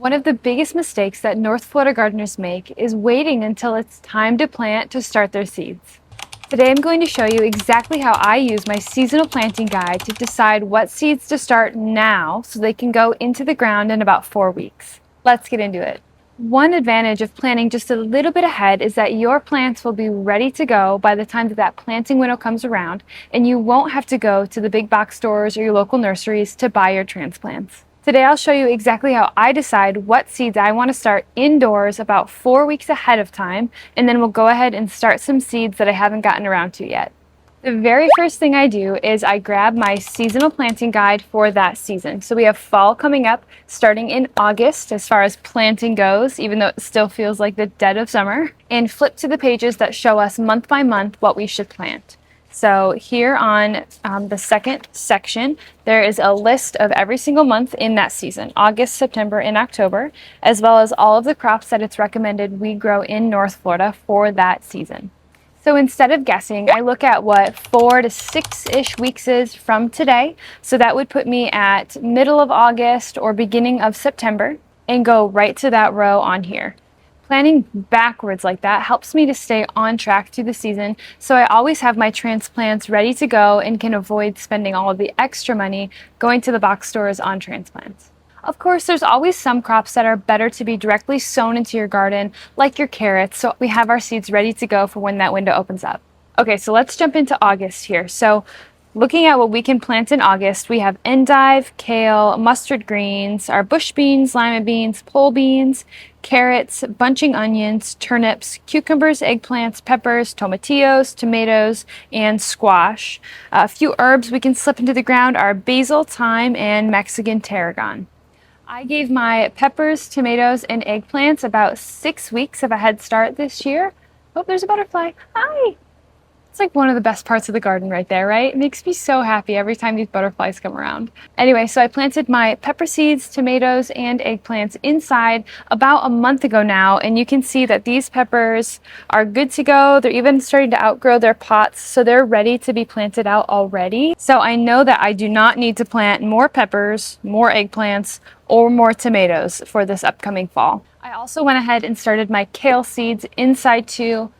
One of the biggest mistakes that North Florida gardeners make is waiting until it's time to plant to start their seeds. Today I'm going to show you exactly how I use my seasonal planting guide to decide what seeds to start now so they can go into the ground in about 4 weeks. Let's get into it. One advantage of planting just a little bit ahead is that your plants will be ready to go by the time that planting window comes around, and you won't have to go to the big box stores or your local nurseries to buy your transplants. Today I'll show you exactly how I decide what seeds I want to start indoors about 4 weeks ahead of time, and then we'll go ahead and start some seeds that I haven't gotten around to yet. The very first thing I do is I grab my seasonal planting guide for that season. So we have fall coming up starting in August as far as planting goes, even though it still feels like the dead of summer, and flip to the pages that show us month by month what we should plant. So here on the second section, there is a list of every single month in that season, August, September, and October, as well as all of the crops that it's recommended we grow in North Florida for that season. So instead of guessing, I look at what 4 to 6-ish weeks is from today. So that would put me at middle of August or beginning of September and go right to that row on here. Planning backwards like that helps me to stay on track through the season, so I always have my transplants ready to go and can avoid spending all of the extra money going to the box stores on transplants. Of course, there's always some crops that are better to be directly sown into your garden, like your carrots, so we have our seeds ready to go for when that window opens up. Okay, so let's jump into August here. So looking at what we can plant in August, we have endive, kale, mustard greens, our bush beans, lima beans, pole beans, carrots, bunching onions, turnips, cucumbers, eggplants, peppers, tomatillos, tomatoes, and squash. A few herbs we can slip into the ground are basil, thyme, and Mexican tarragon. I gave my peppers, tomatoes, and eggplants about 6 weeks of a head start this year. Oh, there's a butterfly. Hi! It's like one of the best parts of the garden right there, right? It makes me so happy every time these butterflies come around. Anyway, so I planted my pepper seeds, tomatoes, and eggplants inside about a month ago now, and you can see that these peppers are good to go. They're even starting to outgrow their pots, so they're ready to be planted out already. So I know that I do not need to plant more peppers, more eggplants, or more tomatoes for this upcoming fall. I also went ahead and started my kale seeds inside too.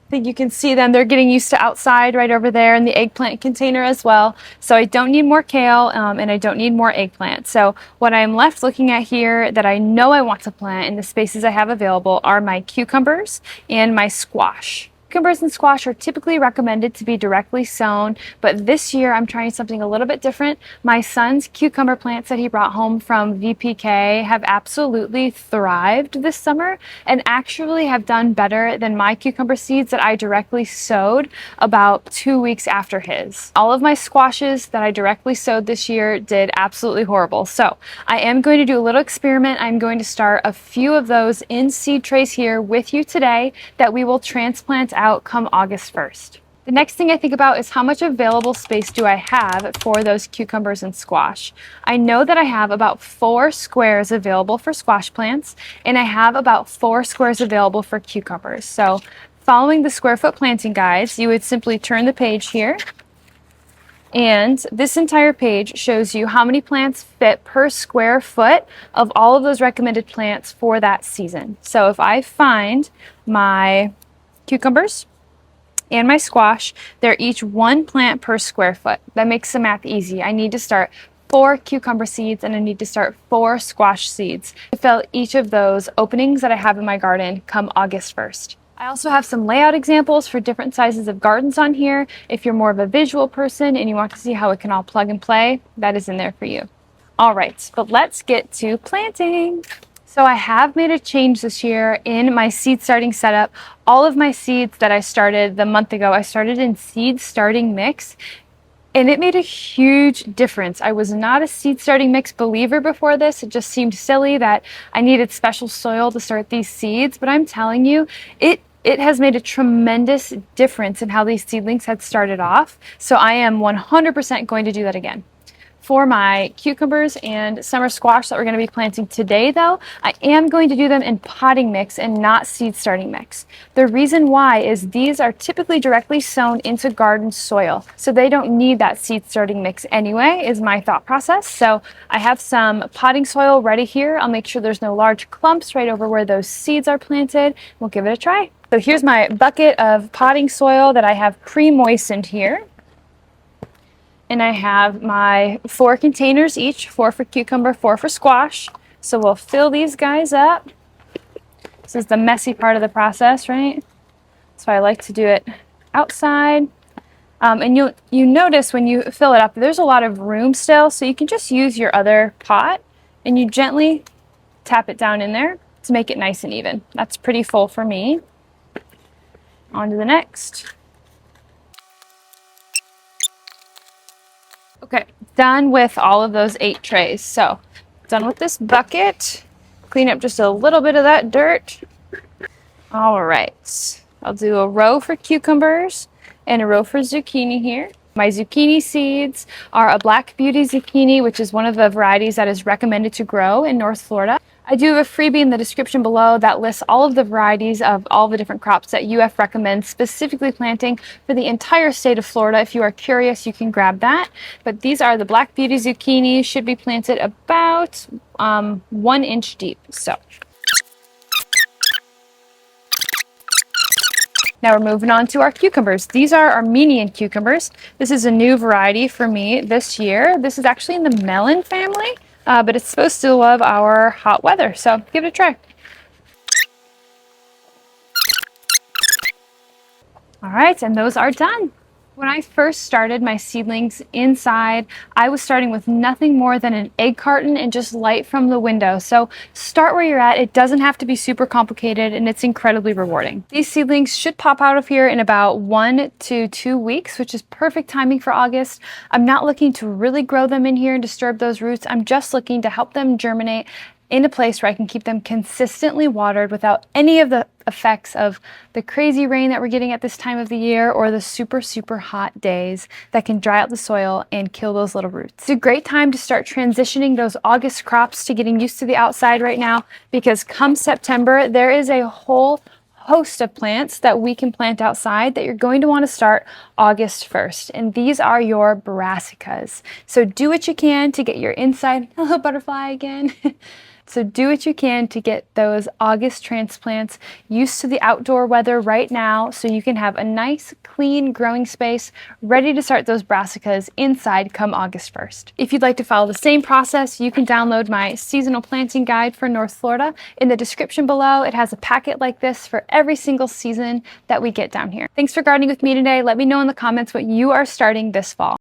I think you can see them. They're getting used to outside right over there in the eggplant container as well. So I don't need more kale and I don't need more eggplant. So what I'm left looking at here that I know I want to plant in the spaces I have available are my cucumbers and my squash. Cucumbers and squash are typically recommended to be directly sown, but this year I'm trying something a little bit different. My son's cucumber plants that he brought home from VPK have absolutely thrived this summer and actually have done better than my cucumber seeds that I directly sowed about 2 weeks after his. All of my squashes that I directly sowed this year did absolutely horrible. So I am going to do a little experiment. I'm going to start a few of those in seed trays here with you today that we will transplant out come August 1st. The next thing I think about is how much available space do I have for those cucumbers and squash. I know that I have about 4 squares available for squash plants, and I have about 4 squares available for cucumbers. So following the square foot planting guides, you would simply turn the page here, and this entire page shows you how many plants fit per square foot of all of those recommended plants for that season. So if I find my cucumbers and my squash, they're each 1 plant per square foot. That makes the math easy. I need to start 4 cucumber seeds and I need to start 4 squash seeds to fill each of those openings that I have in my garden come August 1st. I also have some layout examples for different sizes of gardens on here. If you're more of a visual person and you want to see how it can all plug and play, that is in there for you. All right, but let's get to planting. So I have made a change this year in my seed starting setup. All of my seeds that I started the month ago, I started in seed starting mix, and it made a huge difference. I was not a seed starting mix believer before this. It just seemed silly that I needed special soil to start these seeds, but I'm telling you, it has made a tremendous difference in how these seedlings had started off. So I am 100% going to do that again. For my cucumbers and summer squash that we're going to be planting today, though, I am going to do them in potting mix and not seed starting mix. The reason why is these are typically directly sown into garden soil, so they don't need that seed starting mix anyway, is my thought process. So I have some potting soil ready here. I'll make sure there's no large clumps right over where those seeds are planted. We'll give it a try. So here's my bucket of potting soil that I have pre-moistened here. And I have my 4 containers each, 4 for cucumber, 4 for squash. So we'll fill these guys up. This is the messy part of the process, right? So I like to do it outside. And you notice when you fill it up, there's a lot of room still, so you can just use your other pot and you gently tap it down in there to make it nice and even. That's pretty full for me. On to the next. Okay, done with all of those 8 trays. So, done with this bucket. Clean up just a little bit of that dirt. All right, I'll do a row for cucumbers and a row for zucchini here. My zucchini seeds are a Black Beauty zucchini, which is one of the varieties that is recommended to grow in North Florida. I do have a freebie in the description below that lists all of the varieties of all the different crops that UF recommends specifically planting for the entire state of Florida. If you are curious, you can grab that. But these are the Black Beauty zucchini, should be planted about 1 inch deep. So now we're moving on to our cucumbers. These are Armenian cucumbers. This is a new variety for me this year. This is actually in the melon family. But it's supposed to love our hot weather, so give it a try. All right, and those are done. When I first started my seedlings inside, I was starting with nothing more than an egg carton and just light from the window. So start where you're at. It doesn't have to be super complicated, and it's incredibly rewarding. These seedlings should pop out of here in about 1 to 2 weeks, which is perfect timing for August. I'm not looking to really grow them in here and disturb those roots. I'm just looking to help them germinate in a place where I can keep them consistently watered without any of the effects of the crazy rain that we're getting at this time of the year or the super, super hot days that can dry out the soil and kill those little roots. It's a great time to start transitioning those August crops to getting used to the outside right now, because come September, there is a whole host of plants that we can plant outside that you're going to want to start August 1st. And these are your brassicas. So do what you can to get your inside, hello butterfly again. So do what you can to get those August transplants used to the outdoor weather right now so you can have a nice, clean growing space ready to start those brassicas inside come August 1st. If you'd like to follow the same process, you can download my seasonal planting guide for North Florida. In the description below, it has a packet like this for every single season that we get down here. Thanks for gardening with me today. Let me know in the comments what you are starting this fall.